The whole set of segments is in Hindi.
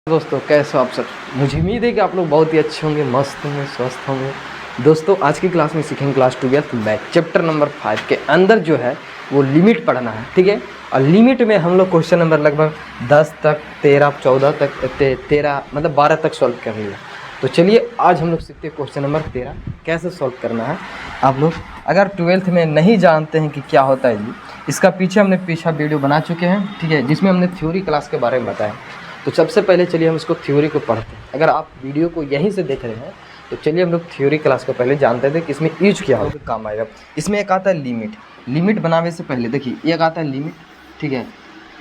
दोस्तों कैसे हो आप सब। मुझे उम्मीद है कि आप लोग बहुत ही अच्छे होंगे, मस्त होंगे, स्वस्थ होंगे। दोस्तों आज की क्लास में सीखेंगे class 12th math chapter number 5 के अंदर जो है वो लिमिट पढ़ना है, ठीक है। और लिमिट में हम लोग क्वेश्चन नंबर लगभग 10 तक 13 14 तक 13 मतलब 12 तक सॉल्व कर रही है। तो चलिए आज हम लोग सीखते हैं क्वेश्चन नंबर 13 कैसे सॉल्व करना है। आप लोग अगर 12th में नहीं जानते हैं कि क्या होता है जी, इसका पीछे हमने वीडियो बना चुके हैं, ठीक है, जिसमें हमने थ्योरी क्लास के बारे में बताया। तो सबसे पहले चलिए हम इसको थ्योरी को पढ़ते हैं। अगर आप वीडियो को यहीं से देख रहे हैं तो चलिए हम लोग थ्योरी क्लास को पहले जानते थे कि इसमें यूज क्या होगा, काम आएगा। इसमें एक आता है लिमिट। लिमिट बनाने से पहले देखिए एक आता है लिमिट, ठीक है।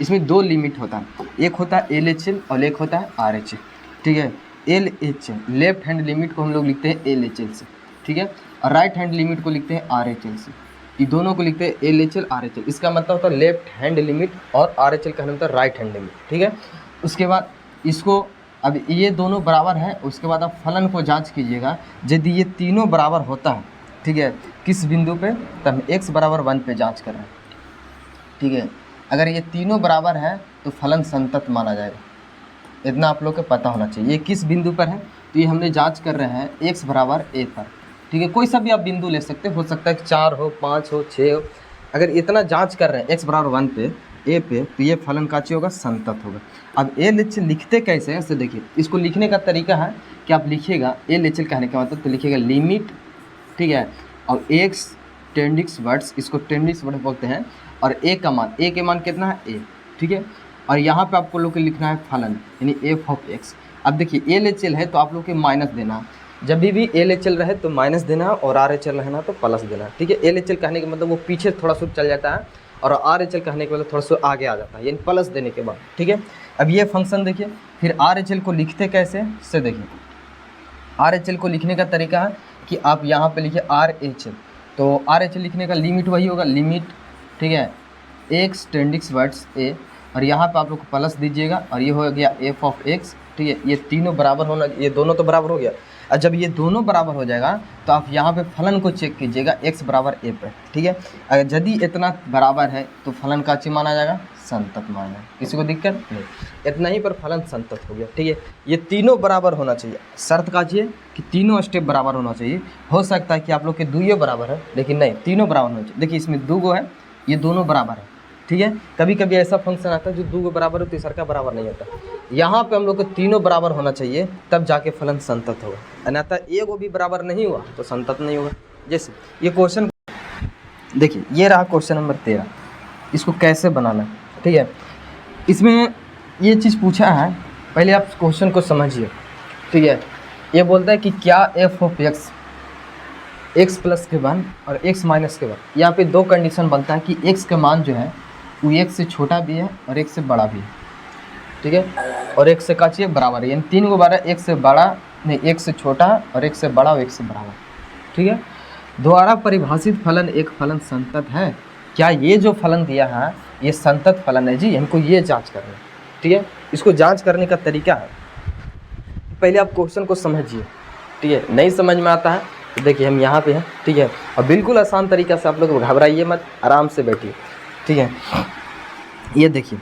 इसमें दो लिमिट होता है, एक होता है LHL और एक होता है RHL, ठीक है। LHL लेफ्ट हैंड लिमिट को हम लोग लिखते हैं LHL से, ठीक है, और राइट हैंड लिमिट को लिखते हैं RHL से। ये दोनों को लिखते हैं LHL RHL। इसका मतलब होता है लेफ्ट हैंड लिमिट और RHL का मतलब राइट हैंड लिमिट, ठीक है। उसके बाद इसको अब ये दोनों बराबर है, उसके बाद आप फलन को जांच कीजिएगा। यदि ये तीनों बराबर होता है, ठीक है, किस बिंदु पे, तब x बराबर 1 पे जांच कर रहे हैं, ठीक है। अगर ये तीनों बराबर है तो फलन संतत माना जाएगा। इतना आप लोग को पता होना चाहिए। ये किस बिंदु पर है, तो ये हमने जांच कर रहे हैं x बराबर a पर, ठीक है। कोई सा भी आप बिंदु ले सकते हो सकता है कि 4 हो, 5 हो, 6 हो। अगर इतना जांच कर रहे हैं x बराबर 1 पे ए पे, तो ये फलन काची होगा, संतत होगा। अब LHL लिखते कैसे हैं ऐसे देखिए। इसको लिखने का तरीका है कि आप लिखिएगा LHL कहने का मतलब तो लिखिएगा लिमिट, ठीक है, और x टेंडिक्स वर्ड्स, इसको टेंडिक्स वर्ड बोलते हैं, और a का मान, a के मान कितना है a, ठीक है। और यहाँ पे आपको लोग को लिखना है फलन यानी f ऑफ x। अब देखिए LHL है तो आप लोग के माइनस देना है। जब भी LHL रहे तो माइनस देना है और RHL रहना तो प्लस देना है, ठीक है। LHL कहने का मतलब वो पीछे थोड़ा सा चल जाता है और RHL कहने के मतलब थोड़ा सा आगे आ जाता है, यानी प्लस देने के बाद, ठीक है। अब ये फंक्शन देखिए, फिर RHL को लिखते कैसे से देखिए। RHL को लिखने का तरीका है कि आप यहाँ पे लिखिए RHL, तो RHL लिखने का लिमिट वही होगा लिमिट, ठीक है, x टेंडिक्स वर्ड्स a, और यहाँ पे आप लोग को प्लस दीजिएगा और ये हो गया f ऑफ x, ठीक है। ये तीनों बराबर होना, ये दोनों तो बराबर हो गया। और जब ये दोनों बराबर हो जाएगा तो आप यहाँ पे फलन को चेक कीजिएगा x बराबर a पर, ठीक है। अगर यदि इतना बराबर है तो फलन का ची माना जाएगा, संतत माना जाएगा। किसी को दिक्कत नहीं, इतना ही पर फलन संतत हो गया, ठीक है। ये तीनों बराबर होना चाहिए, शर्त काजिए कि तीनों स्टेप बराबर होना चाहिए। हो सकता है कि आप लोग के दुइयों बराबर है, लेकिन नहीं, तीनों बराबर होना चाहिए। देखिए इसमें 2 गो है, ये दोनों बराबर है, ठीक है। कभी कभी ऐसा फंक्शन आता है जो 2 गो बराबर हो, तीसरा का बराबर नहीं होता। यहाँ पे हम लोग को तीनों बराबर होना चाहिए, तब जाके फलन संतत होगा। अन्यथा एक भी बराबर नहीं हुआ तो संतत नहीं होगा। जैसे ये क्वेश्चन देखिए, ये रहा क्वेश्चन नंबर 13। इसको कैसे बनाना है, ठीक है। इसमें ये चीज़ पूछा है, पहले आप क्वेश्चन को समझिए, ठीक है। ये बोलता है कि क्या f ऑफ x प्लस के 1 और x माइनस के 1, यहाँ पे दो कंडीशन बनता है कि x का मान जो है वो x से छोटा भी है और x से बड़ा भी है, ठीक है, और x से का चाहिए बराबर है, यानी 3 गो बार x से बड़ा नहीं, x से छोटा और x से बड़ा और x से बराबर, ठीक है। द्वारा परिभाषित फलन एक फलन संतत है। क्या ये जो फलन दिया है ये संतत फलन है जी, हमको ये जांच करना है, ठीक है। इसको जांच करने का तरीका है, पहले आप क्वेश्चन को समझिए, ठीक है। नहीं समझ में आता है तो देखिए हम यहाँ पे हैं, ठीक है, और बिल्कुल आसान तरीका से आप लोग घबराइए मत, आराम से बैठिए, ठीक है। ये देखिए,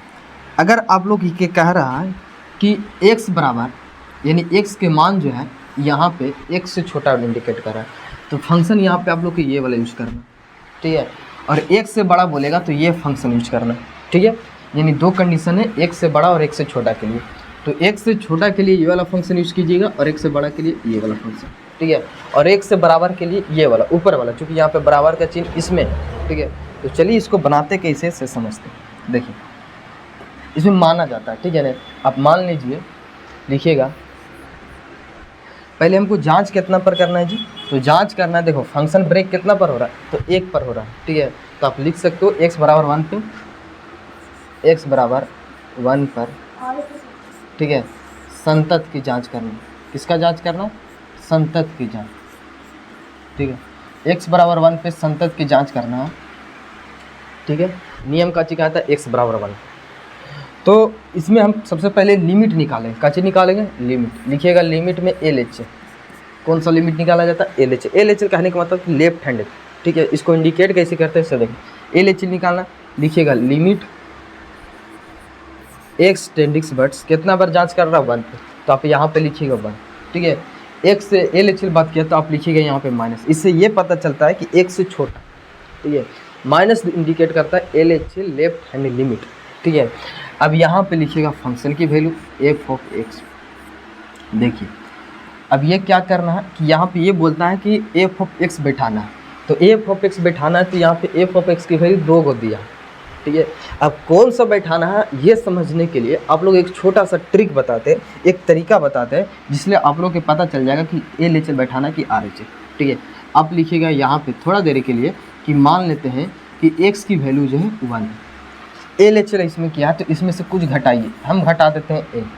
अगर आप लोग ये कह रहा है कि x बराबर यानी x के मान जो है यहाँ पे x से छोटा इंडिकेट कर रहा है, तो फंक्शन यहाँ पे आप लोग को ये वाला यूज करना, ठीक है। और x से बड़ा बोलेगा तो ये फंक्शन यूज करना, ठीक है। यानी दो कंडीशन है, x से बड़ा और x से छोटा के लिए। तो x से छोटा के लिए ये वाला फंक्शन यूज कीजिएगा और x से बड़ा के लिए ये वाला फंक्शन, ठीक है। और x से बराबर के लिए ये वाला ऊपर वाला, क्योंकि यहाँ पे बराबर का चिन्ह इसमें, ठीक है। तो चलिए इसको बनाते कैसे से समझते हैं। देखिए इसमें माना जाता है, ठीक है ना। आप मान लीजिए, लिखिएगा, पहले हमको जांच कितना पर करना है जी, तो जांच करना है, देखो फंक्शन ब्रेक कितना पर हो रहा है, तो 1 पर हो रहा है, ठीक है। तो आप लिख सकते हो x बराबर 1 पे, x बराबर 1 पर, ठीक है, संतत की जांच करना। किसका जांच करना, संतत की जांच, ठीक है। x बराबर 1 पे संतत की जांच करना है, ठीक है। नियम का चीज कहता है x बराबर 1। तो इसमें हम सबसे पहले लिमिट निकालेंगे। कैसे निकालेंगे, लिमिट लिखिएगा, लिमिट में LHL, कौन सा लिमिट निकाला जाता है, LHL। LHL कहने का मतलब लेफ्ट हैंडेड, ठीक है। इसको इंडिकेट कैसे करते हैं इससे देखिए। LHL निकालना, लिखिएगा लिमिट एक्स टेंडिक्स बट्स कितना बार जांच कर रहा है 1 पे, तो आप यहाँ पे लिखिएगा 1, ठीक है। एक्स से एल एच एल बात किया तो आप लिखिएगा यहाँ पे माइनस। इससे ये पता चलता है कि एक्स से छोटा, ठीक है। माइनस इंडिकेट करता है L H L left hand limit, ठीक है। अब यहाँ पे लिखिएगा फंक्शन की वैल्यू एफ ऑफ एक्स। देखिए अब ये क्या करना है कि यहाँ पे ये बोलता है कि एफ ऑफ एक्स बैठाना है, तो एफ ऑफ एक्स बैठाना है तो यहाँ पे एफ ऑफ एक्स की वैल्यू 2 को दिया, ठीक है। अब कौन सा बैठाना है ये समझने के लिए आप लोग एक छोटा सा ट्रिक बताते हैं, एक तरीका बताते हैं, जिसलिए आप लोग को पता चल जाएगा कि एल एच एल बैठाना है कि आर एच एल, ठीक है। आप लिखिएगा यहाँ पे थोड़ा देर के लिए कि मान लेते हैं कि एक्स की वैल्यू जो है 1 है, एल एच एल इसमें क्या है तो इसमें से कुछ घटाइए, हम घटा देते हैं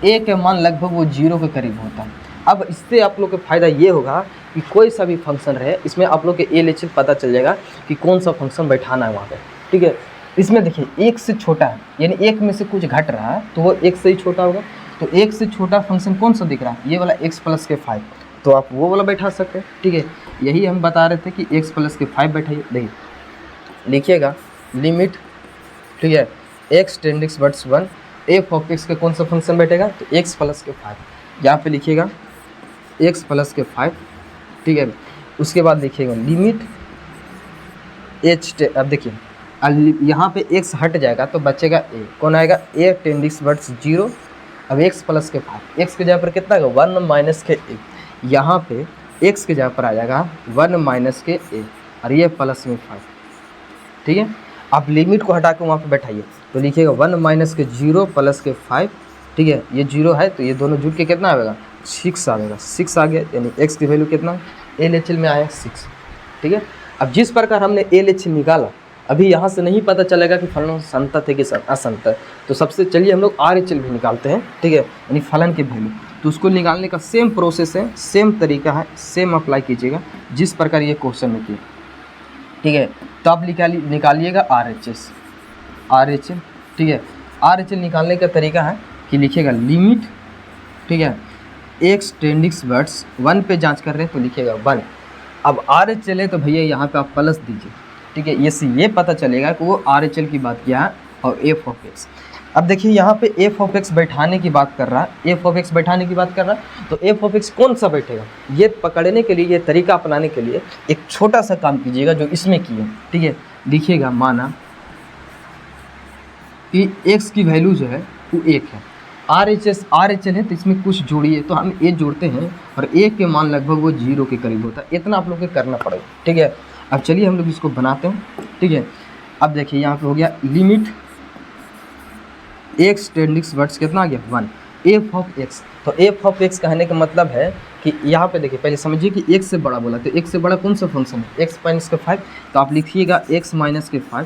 ए के मान लगभग वो 0 के करीब होता है। अब इससे आप लोग को फ़ायदा ये होगा कि कोई सा भी फंक्शन रहे इसमें आप लोग के एल एच एल पता चल जाएगा कि कौन सा फंक्शन बैठाना है वहाँ पे, ठीक है। इसमें देखिए एक से छोटा है, यानी एक में से कुछ घट रहा है तो वो एक से ही छोटा होगा, तो एक से छोटा फंक्शन कौन सा दिख रहा है, ये वाला x प्लस के 5, तो आप वो वाला बैठा सकते हैं, ठीक है। यही हम बता रहे थे कि x प्लस के 5 बैठाइए। देखिए लिखिएगा लिमिट, ठीक है, x टेंडिक्स बट्स 1 एफ ऑफ एक्स का कौन सा फंक्शन बैठेगा तो x प्लस के 5, यहाँ पे लिखिएगा x प्लस के 5, ठीक है। उसके बाद लिखिएगा लिमिट h, अब देखिए यहाँ पे x हट जाएगा तो बचेगा a, कौन आएगा a टेंडिक्स बट्स 0, अब x प्लस के 5, x के जगह पर कितना आएगा 1 माइनस के a, यहाँ पे x के जगह पर आ जाएगा 1 माइनस के a और ये प्लस में 5, ठीक है। आप लिमिट को हटा के वहाँ पे बैठाइए तो लिखिएगा 1 माइनस के 0 प्लस के 5, ठीक है। ये 0 है तो ये दोनों जुड़ के कितना आएगा 6 आएगा, 6 आ गया, यानी x की वैल्यू कितना एल एच एल में आया 6, ठीक है। अब जिस प्रकार हमने एल एच एल निकाला, अभी यहाँ से नहीं पता चलेगा कि फलन संतत है कि असंतत है, तो सबसे चलिए हम लोग आर एच एल भी निकालते हैं, ठीक है, यानी फलन के वैल्यू। तो उसको निकालने का सेम प्रोसेस है, सेम तरीका है, सेम अप्लाई कीजिएगा जिस प्रकार ये क्वेश्चन में किया, ठीक है। तो आप निकालिएगा आर एच एल, ठीक है। आर एच एल निकालने का तरीका है कि लिखिएगा लिमिट, ठीक है, एक्स टेंडिक्स बट्स 1 पे जांच कर रहे हैं तो लिखिएगा 1। अब आर एच एल है तो भैया यहाँ पे आप प्लस दीजिए, ठीक है। इससे ये पता चलेगा कि वो आर एच एल की बात किया है और एफ ऑफ एक्स। अब देखिए यहाँ पे एफ ऑफ एक्स बैठाने की बात कर रहा है, एफ ऑफ एक्स बैठाने की बात कर रहा है, तो एफ ऑफ एक्स कौन सा बैठेगा ये पकड़ने के लिए, ये तरीका अपनाने के लिए एक छोटा सा काम कीजिएगा जो इसमें किए, ठीक है। लिखिएगा माना कि एक्स की वैल्यू जो है वो 1 है, आर एच एल है तो इसमें कुछ जोड़िए, तो हम ए जोड़ते हैं और ए के मान लगभग वो 0 के करीब होता है, इतना आप लोग को करना पड़ेगा, ठीक है। अब चलिए हम लोग इसको बनाते हैं, ठीक है। अब देखिए यहाँ पे हो गया लिमिट एक्स टेंडिक्स बट्स कितना आ गया 1 एफ ऑफ एक्स। तो एफ ऑफ एक्स कहने का मतलब है कि यहाँ पे देखिए पहले समझिए कि x से बड़ा बोला, तो x से बड़ा कौन सा फंक्शन है x माइनस के 5, तो आप लिखिएगा x माइनस के 5,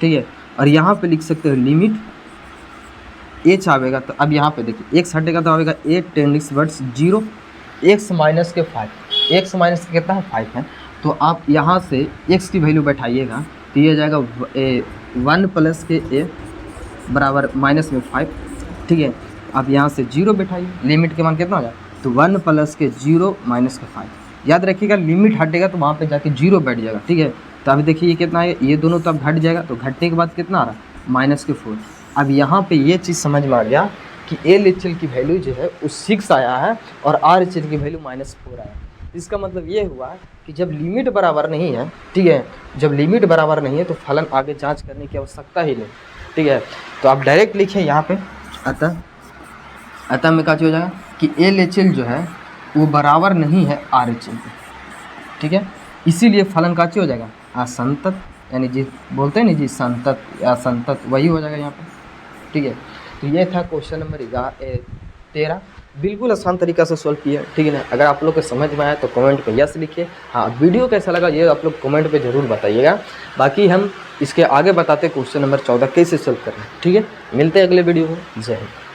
ठीक है। और यहाँ पे लिख सकते हो लिमिट h आवेगा, तो अब यहाँ पे देखिए x हटेगा तो आवेगा a टेंडिक्स बट्स 0 x माइनस के 5, x माइनस के कितना है 5 है, तो आप यहाँ से x की वैल्यू बैठाइएगा तो ये जाएगा 1 प्लस के a बराबर माइनस में 5, ठीक है। अब यहाँ से 0 बैठाइए, लिमिट के मान कितना हो जाए तो 1 प्लस के 0 माइनस के 5, याद रखिएगा लिमिट हटेगा तो वहाँ पे जाके 0 बैठ जाएगा, ठीक है। तो अभी देखिए ये कितना है, ये दोनों तो अब घट जाएगा, तो घटने के बाद कितना आ रहा है माइनस के 4। अब यहाँ पे ये चीज़ समझ में आ गया कि एल एच एल की वैल्यू जो है वो 6 आया है और आर एच एल की वैल्यू -4 आया है। इसका मतलब ये हुआ कि जब लिमिट बराबर नहीं है, ठीक है, जब लिमिट बराबर नहीं है तो फलन आगे जांच करने की आवश्यकता ही नहीं, ठीक है। तो आप डायरेक्ट लिखिए यहाँ पे अतः में क्या हो जाएगा कि एल एच एल जो है वो बराबर नहीं है आर एच एल के, ठीक है। इसीलिए फलन का हो जाएगा असंतत, यानी जी बोलते हैं ना जी संतत या असंतत, वही हो जाएगा यहाँ पे, ठीक है। तो ये था क्वेश्चन नंबर 13, बिल्कुल आसान तरीका से सॉल्व किया, ठीक है ना। अगर आप लोग को समझ में आया तो कमेंट पे यस लिखिए। हाँ, वीडियो कैसा लगा ये आप लोग कमेंट पे ज़रूर बताइएगा। बाकी हम इसके आगे बताते क्वेश्चन नंबर 14 कैसे सॉल्व करना है, ठीक है। मिलते हैं अगले वीडियो में। जय हिंद।